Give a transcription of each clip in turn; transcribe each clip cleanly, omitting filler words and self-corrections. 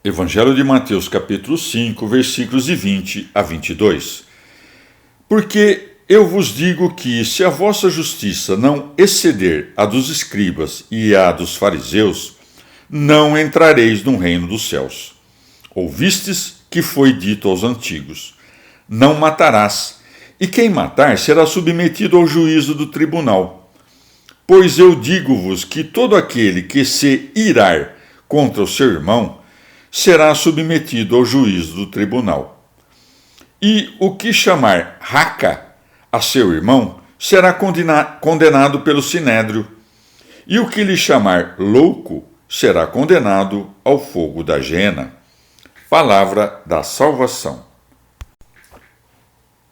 Evangelho de Mateus, capítulo 5, versículos de 20 a 22. Porque eu vos digo que, se a vossa justiça não exceder a dos escribas e a dos fariseus, não entrareis no reino dos céus. Ouvistes que foi dito aos antigos: não matarás, e quem matar será submetido ao juízo do tribunal. Pois eu digo-vos que todo aquele que se irar contra o seu irmão será submetido ao juízo do tribunal. E o que chamar raca a seu irmão será condenado pelo sinédrio, e o que lhe chamar louco será condenado ao fogo da jena. Palavra da salvação.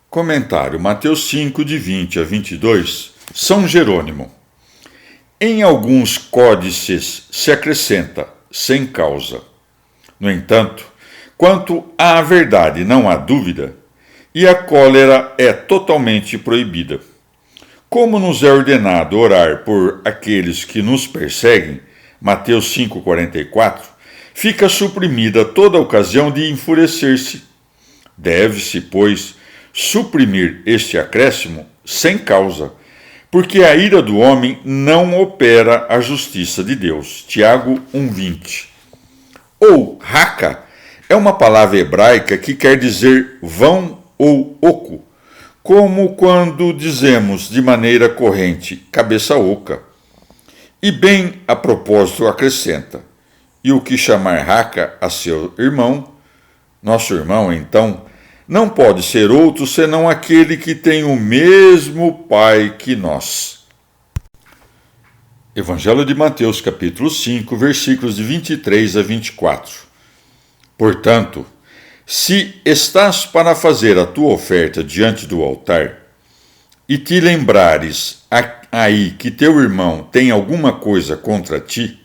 Comentário Mateus 5, de 20 a 22, São Jerônimo. Em alguns códices se acrescenta, sem causa. No entanto, quanto à verdade não há dúvida, e a cólera é totalmente proibida. Como nos é ordenado orar por aqueles que nos perseguem, Mateus 5,44, fica suprimida toda ocasião de enfurecer-se. Deve-se, pois, suprimir este acréscimo sem causa, porque a ira do homem não opera a justiça de Deus. Tiago 1,20. Ou raca é uma palavra hebraica que quer dizer vão ou oco, como quando dizemos de maneira corrente cabeça oca. E bem a propósito acrescenta: e o que chamar raca a seu irmão, nosso irmão então, não pode ser outro senão aquele que tem o mesmo pai que nós. Evangelho de Mateus, capítulo 5, versículos de 23 a 24. Portanto, se estás para fazer a tua oferta diante do altar, e te lembrares aí que teu irmão tem alguma coisa contra ti,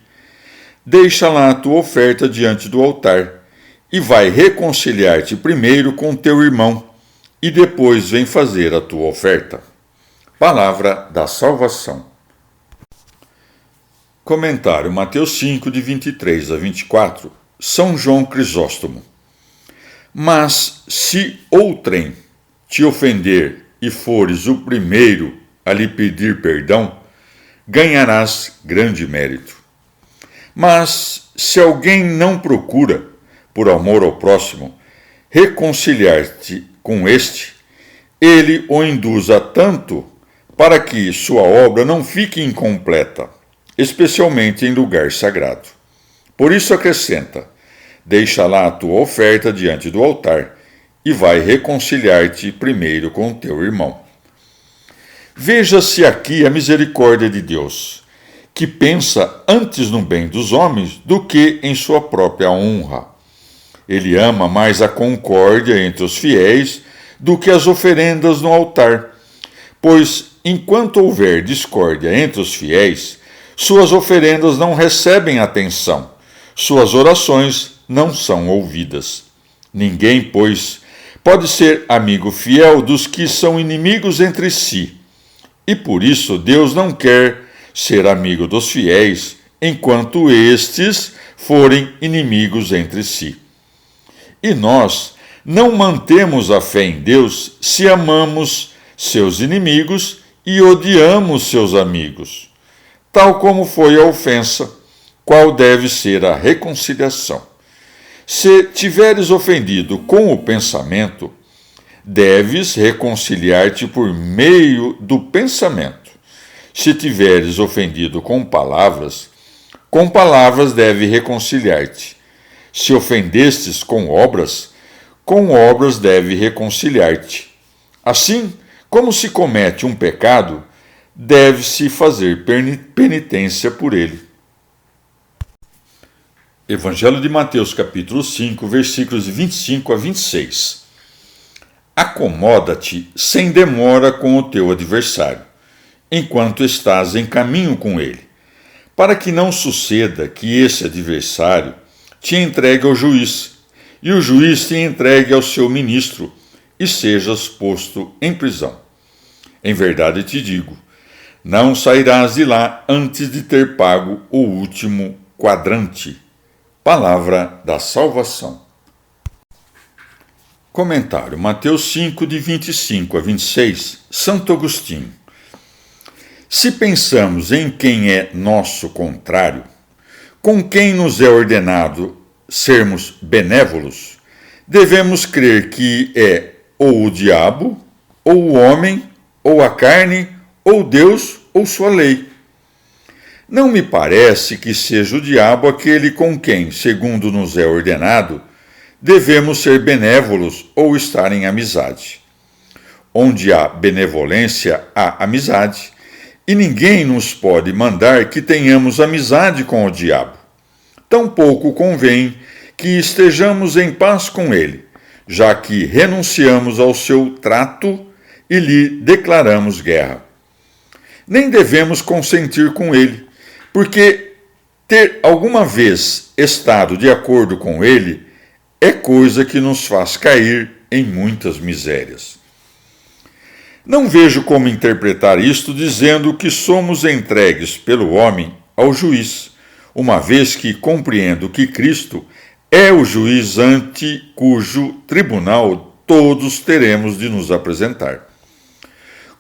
deixa lá a tua oferta diante do altar, e vai reconciliar-te primeiro com teu irmão, e depois vem fazer a tua oferta. Palavra da salvação. Comentário Mateus 5, de 23 a 24, São João Crisóstomo. Mas se outrem te ofender e fores o primeiro a lhe pedir perdão, ganharás grande mérito. Mas se alguém não procura, por amor ao próximo, reconciliar-te com este, ele o induza tanto para que sua obra não fique incompleta, especialmente em lugar sagrado. Por isso acrescenta: deixa lá a tua oferta diante do altar e vai reconciliar-te primeiro com teu irmão. Veja-se aqui a misericórdia de Deus, que pensa antes no bem dos homens do que em sua própria honra. Ele ama mais a concórdia entre os fiéis do que as oferendas no altar, pois enquanto houver discórdia entre os fiéis, suas oferendas não recebem atenção, suas orações não são ouvidas. Ninguém, pois, pode ser amigo fiel dos que são inimigos entre si, e por isso Deus não quer ser amigo dos fiéis enquanto estes forem inimigos entre si. E nós não mantemos a fé em Deus se amamos seus inimigos e odiamos seus amigos, tal como foi a ofensa, qual deve ser a reconciliação. Se tiveres ofendido com o pensamento, deves reconciliar-te por meio do pensamento. Se tiveres ofendido com palavras deve reconciliar-te. Se ofendestes com obras deve reconciliar-te. Assim, como se comete um pecado, deve-se fazer penitência por ele. Evangelho de Mateus, capítulo 5, versículos de 25 a 26. Acomoda-te sem demora com o teu adversário, enquanto estás em caminho com ele, para que não suceda que esse adversário te entregue ao juiz, e o juiz te entregue ao seu ministro, e sejas posto em prisão. Em verdade te digo, não sairás de lá antes de ter pago o último quadrante. Palavra da salvação. Comentário, Mateus 5, de 25 a 26, Santo Agostinho. Se pensamos em quem é nosso contrário, com quem nos é ordenado sermos benévolos, devemos crer que é ou o diabo, ou o homem, ou a carne, ou Deus, ou sua lei. Não me parece que seja o diabo aquele com quem, segundo nos é ordenado, devemos ser benévolos ou estar em amizade. Onde há benevolência, há amizade, e ninguém nos pode mandar que tenhamos amizade com o diabo. Tampouco convém que estejamos em paz com ele, já que renunciamos ao seu trato e lhe declaramos guerra. Nem devemos consentir com ele, porque ter alguma vez estado de acordo com ele é coisa que nos faz cair em muitas misérias. Não vejo como interpretar isto dizendo que somos entregues pelo homem ao juiz, uma vez que compreendo que Cristo é o juiz ante cujo tribunal todos teremos de nos apresentar.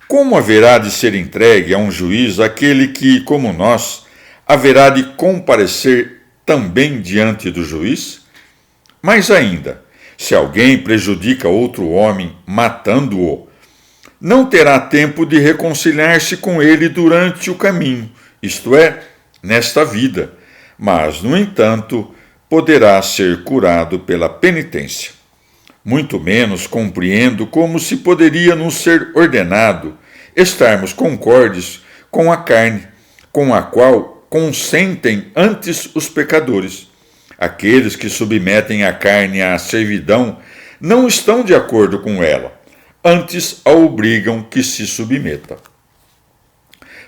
Como haverá de ser entregue a um juiz aquele que, como nós, haverá de comparecer também diante do juiz? Mais ainda, se alguém prejudica outro homem matando-o, não terá tempo de reconciliar-se com ele durante o caminho, isto é, nesta vida, mas, no entanto, poderá ser curado pela penitência. Muito menos compreendo como se poderia nos ser ordenado estarmos concordes com a carne, com a qual consentem antes os pecadores. Aqueles que submetem a carne à servidão não estão de acordo com ela, antes a obrigam que se submeta.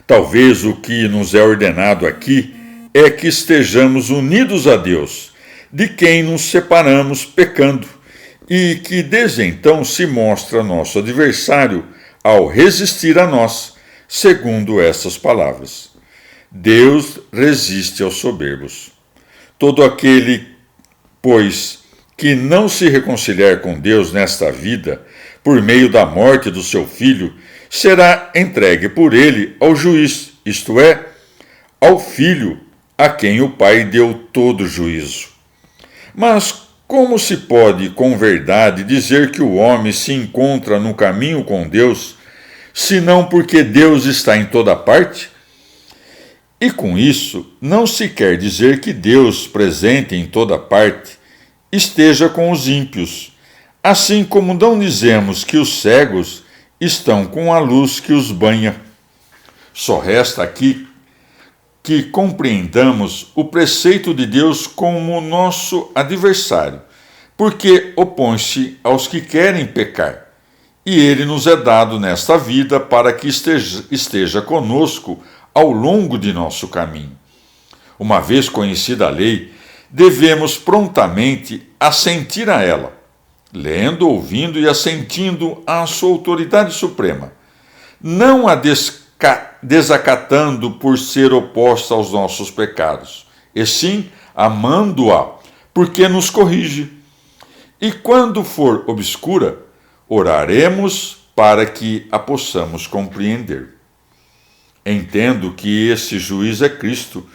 Talvez o que nos é ordenado aqui é que estejamos unidos a Deus, de quem nos separamos pecando, e que desde então se mostra nosso adversário ao resistir a nós, segundo essas palavras. Deus resiste aos soberbos. Todo aquele, pois, que não se reconciliar com Deus nesta vida, por meio da morte do seu filho, será entregue por ele ao juiz, isto é, ao filho, a quem o Pai deu todo juízo. Mas como se pode, com verdade, dizer que o homem se encontra no caminho com Deus, senão porque Deus está em toda parte? E com isso, não se quer dizer que Deus, presente em toda parte, esteja com os ímpios, assim como não dizemos que os cegos estão com a luz que os banha. Só resta aqui que compreendamos o preceito de Deus como nosso adversário, porque opõe-se aos que querem pecar, e ele nos é dado nesta vida para que esteja conosco ao longo de nosso caminho. Uma vez conhecida a lei, devemos prontamente assentir a ela, lendo, ouvindo e assentindo à sua autoridade suprema, não a desacatando por ser oposta aos nossos pecados, e sim amando-a, porque nos corrige. E quando for obscura, oraremos para que a possamos compreender. Entendo que esse juiz é Cristo,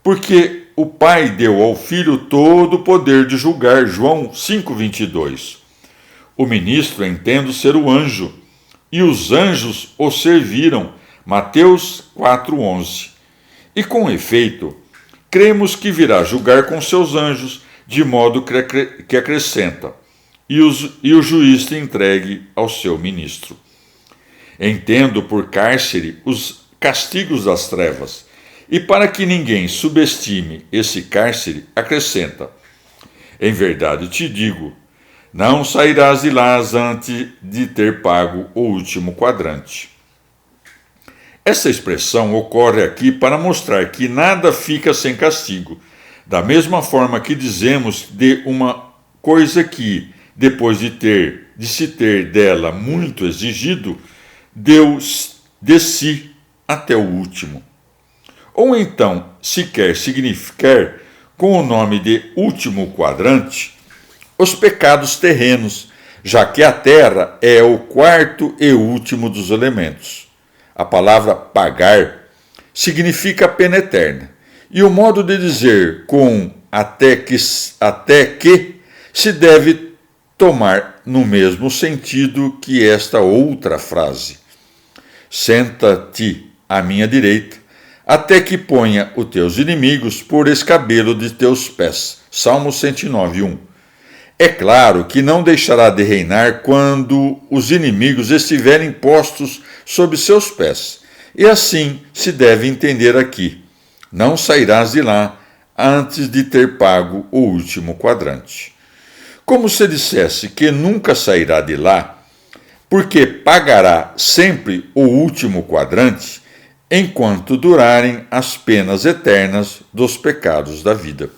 porque o Pai deu ao Filho todo o poder de julgar, João 5,22. O ministro entendo ser o anjo, e os anjos o serviram, Mateus 4,11. E com efeito, cremos que virá julgar com seus anjos, de modo que acrescenta, e o juiz te entregue ao seu ministro. Entendo por cárcere os castigos das trevas, e para que ninguém subestime esse cárcere, acrescenta, em verdade te digo, não sairás de lá antes de ter pago o último quadrante. Essa expressão ocorre aqui para mostrar que nada fica sem castigo, da mesma forma que dizemos de uma coisa que, depois de se ter dela muito exigido, deu de si até o último. Ou então, se quer significar com o nome de último quadrante, os pecados terrenos, já que a terra é o quarto e último dos elementos. A palavra pagar significa pena eterna, e o modo de dizer com até que se deve tomar no mesmo sentido que esta outra frase. Senta-te à minha direita, até que ponha os teus inimigos por escabelo de teus pés. Salmo 109, 1. É claro que não deixará de reinar quando os inimigos estiverem postos sob seus pés. E assim se deve entender aqui. Não sairás de lá antes de ter pago o último quadrante. Como se dissesse que nunca sairá de lá, porque pagará sempre o último quadrante, enquanto durarem as penas eternas dos pecados da vida.